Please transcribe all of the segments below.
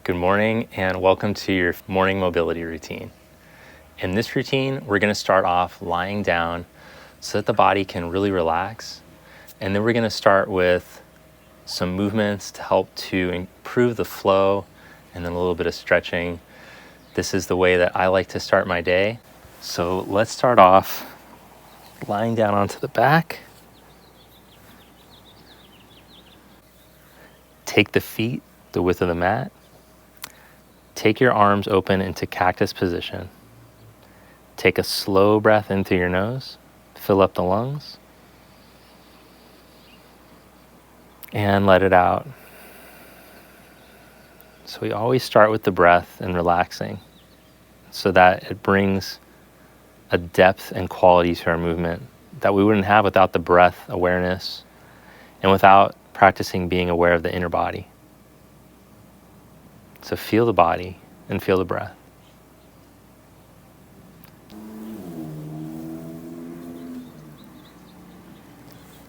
Good morning and welcome to your morning mobility routine. In this routine, we're going to start off lying down so that the body can really relax. And then we're going to start with some movements to help to improve the flow and then a little bit of stretching. This is the way that I like to start my day. So let's start off lying down onto the back. Take the feet the width of the mat. Take your arms open into cactus position. Take a slow breath in through your nose. Fill up the lungs. And let it out. So we always start with the breath and relaxing so that it brings a depth and quality to our movement that we wouldn't have without the breath awareness and without practicing being aware of the inner body. So feel the body and feel the breath.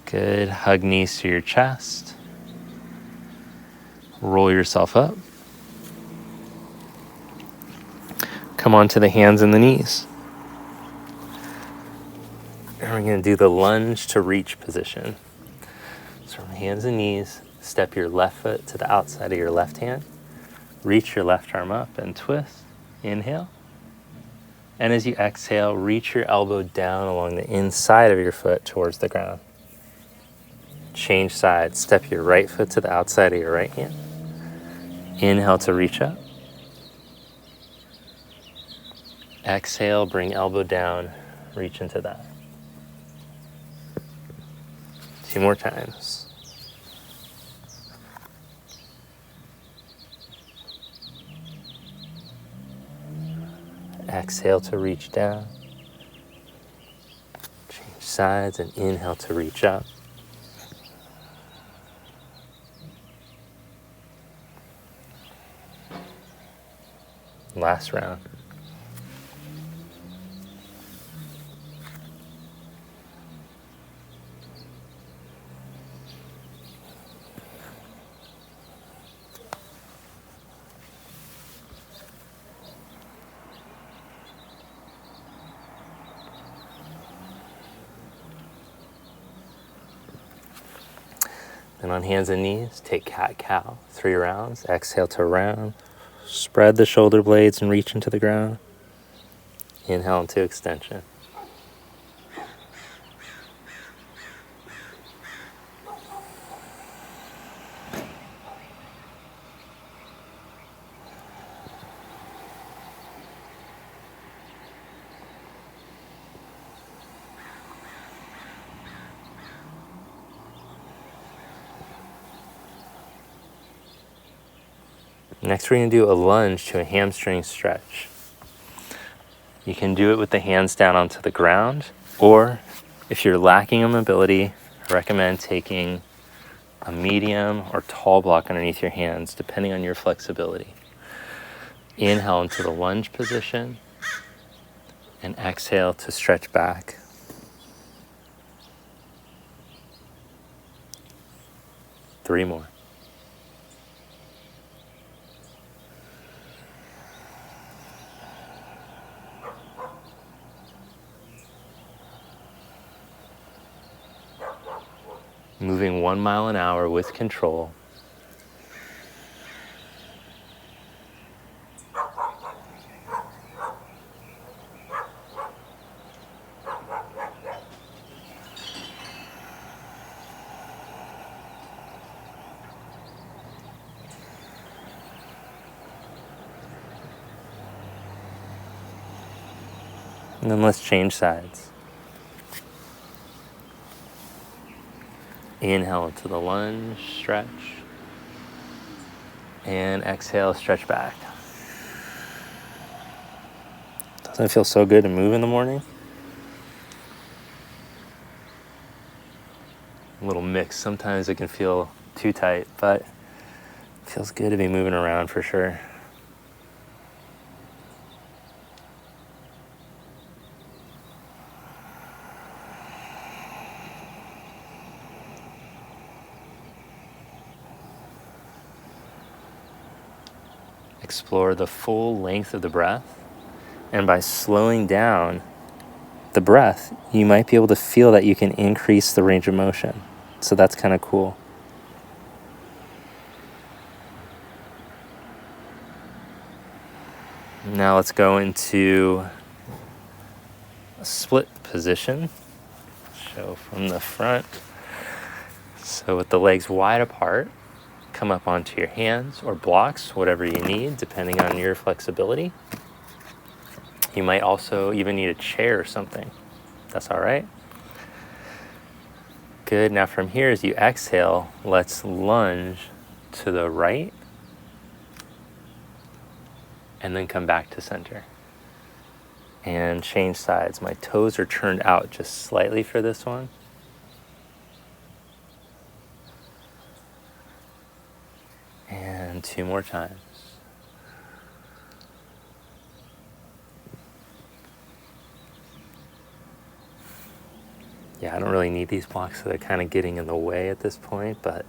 Good. Hug knees to your chest. Roll yourself up. Come onto the hands and the knees. And we're going to do the lunge to reach position. So from hands and knees, step your left foot to the outside of your left hand. Reach your left arm up and twist. Inhale. And as you exhale, reach your elbow down along the inside of your foot towards the ground. Change sides. Step your right foot to the outside of your right hand. Inhale to reach up. Exhale, bring elbow down, reach into that. 2 more times. Exhale to reach down. Change sides and inhale to reach up. Last round. And on hands and knees, take cat-cow, 3 rounds. Exhale to round. Spread the shoulder blades and reach into the ground. Inhale into extension. Next, we're going to do a lunge to a hamstring stretch. You can do it with the hands down onto the ground, or if you're lacking in mobility, I recommend taking a medium or tall block underneath your hands, depending on your flexibility. Inhale into the lunge position, and exhale to stretch back. Three more. Moving 1 mile an hour with control. And then let's change sides. Inhale into the lunge, stretch. And exhale, stretch back. Doesn't it feel so good to move in the morning? A little mix. Sometimes it can feel too tight, but it feels good to be moving around for sure. Explore the full length of the breath. And by slowing down the breath, you might be able to feel that you can increase the range of motion. So that's kind of cool. Now let's go into a split position. Show from the front. So with the legs wide apart, come up onto your hands or blocks, whatever you need, depending on your flexibility. You might also even need a chair or something. That's all right. Good. Now from here, as you exhale, let's lunge to the right and then come back to center. And change sides. My toes are turned out just slightly for this one. And 2 more times. Yeah, I don't really need these blocks, so they're kind of getting in the way at this point, but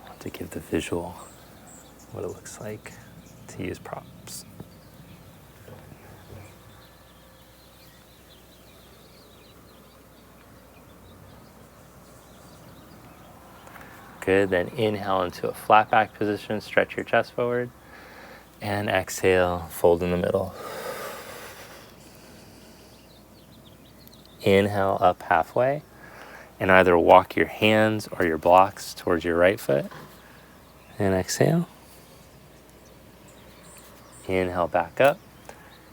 I want to give the visual what it looks like to use props. Good, then inhale into a flat back position, stretch your chest forward, and exhale, fold in the middle. Inhale up halfway, and either walk your hands or your blocks towards your right foot, and exhale. Inhale back up,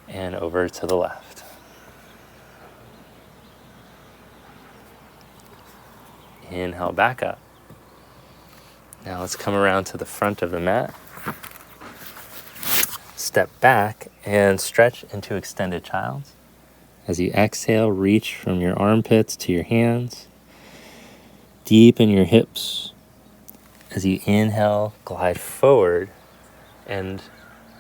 and over to the left. Inhale back up. Now let's come around to the front of the mat. Step back and stretch into extended child's. As you exhale, reach from your armpits to your hands. Deepen your hips. As you inhale, glide forward and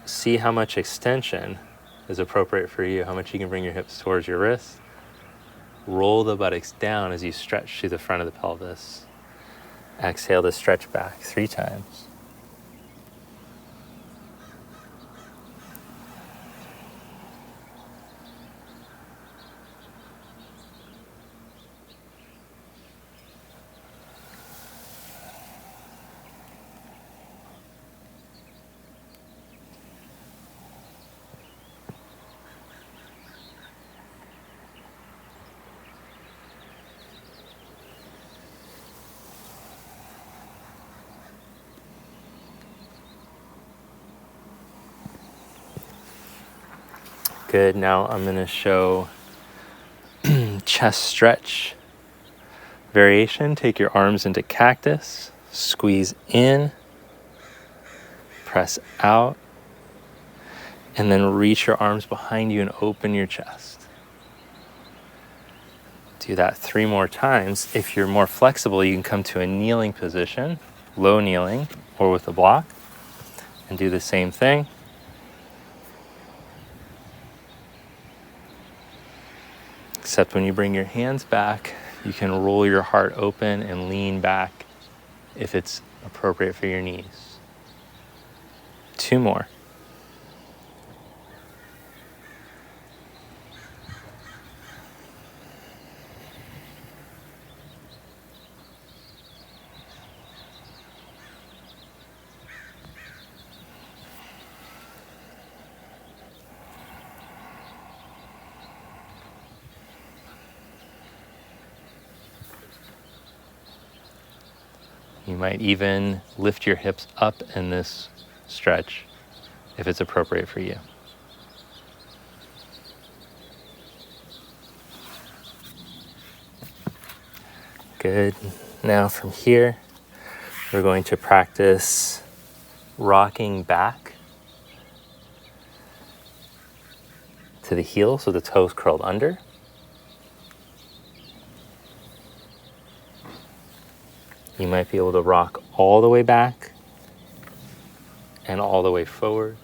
see how much extension is appropriate for you, how much you can bring your hips towards your wrists. Roll the buttocks down as you stretch to the front of the pelvis. Exhale to stretch back 3 times. Good, now I'm going to show chest stretch variation. Take your arms into cactus, squeeze in, press out, and then reach your arms behind you and open your chest. Do that 3 more times. If you're more flexible, you can come to a kneeling position, low kneeling, or with a block, and do the same thing. Except when you bring your hands back, you can roll your heart open and lean back if it's appropriate for your knees. 2 more. You might even lift your hips up in this stretch if it's appropriate for you. Good. Now from here, we're going to practice rocking back to the heel so the toes curled under. You might be able to rock all the way back and all the way forward.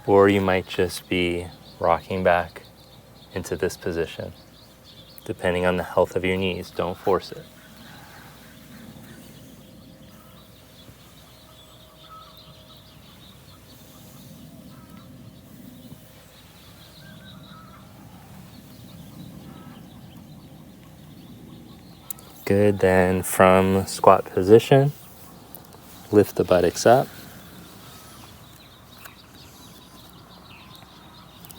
Or you might just be rocking back into this position, depending on the health of your knees. Don't force it. Good. Then from squat position, lift the buttocks up.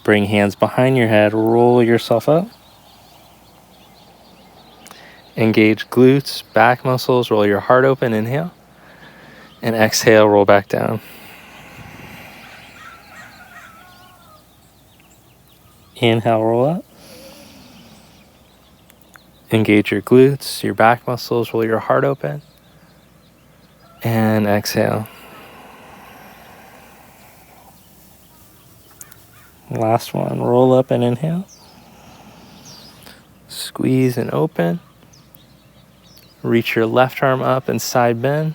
Bring hands behind your head, roll yourself up. Engage glutes, back muscles, roll your heart open, inhale. And exhale, roll back down. Inhale, roll up. Engage your glutes, your back muscles, roll your heart open. And exhale. Last one, roll up and inhale. Squeeze and open. Reach your left arm up and side bend.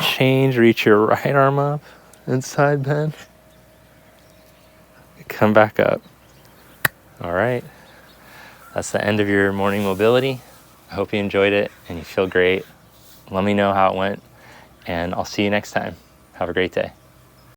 Change, reach your right arm up and side bend. Come back up. All right. That's the end of your morning mobility. I hope you enjoyed it and you feel great. Let me know how it went, and I'll see you next time. Have a great day.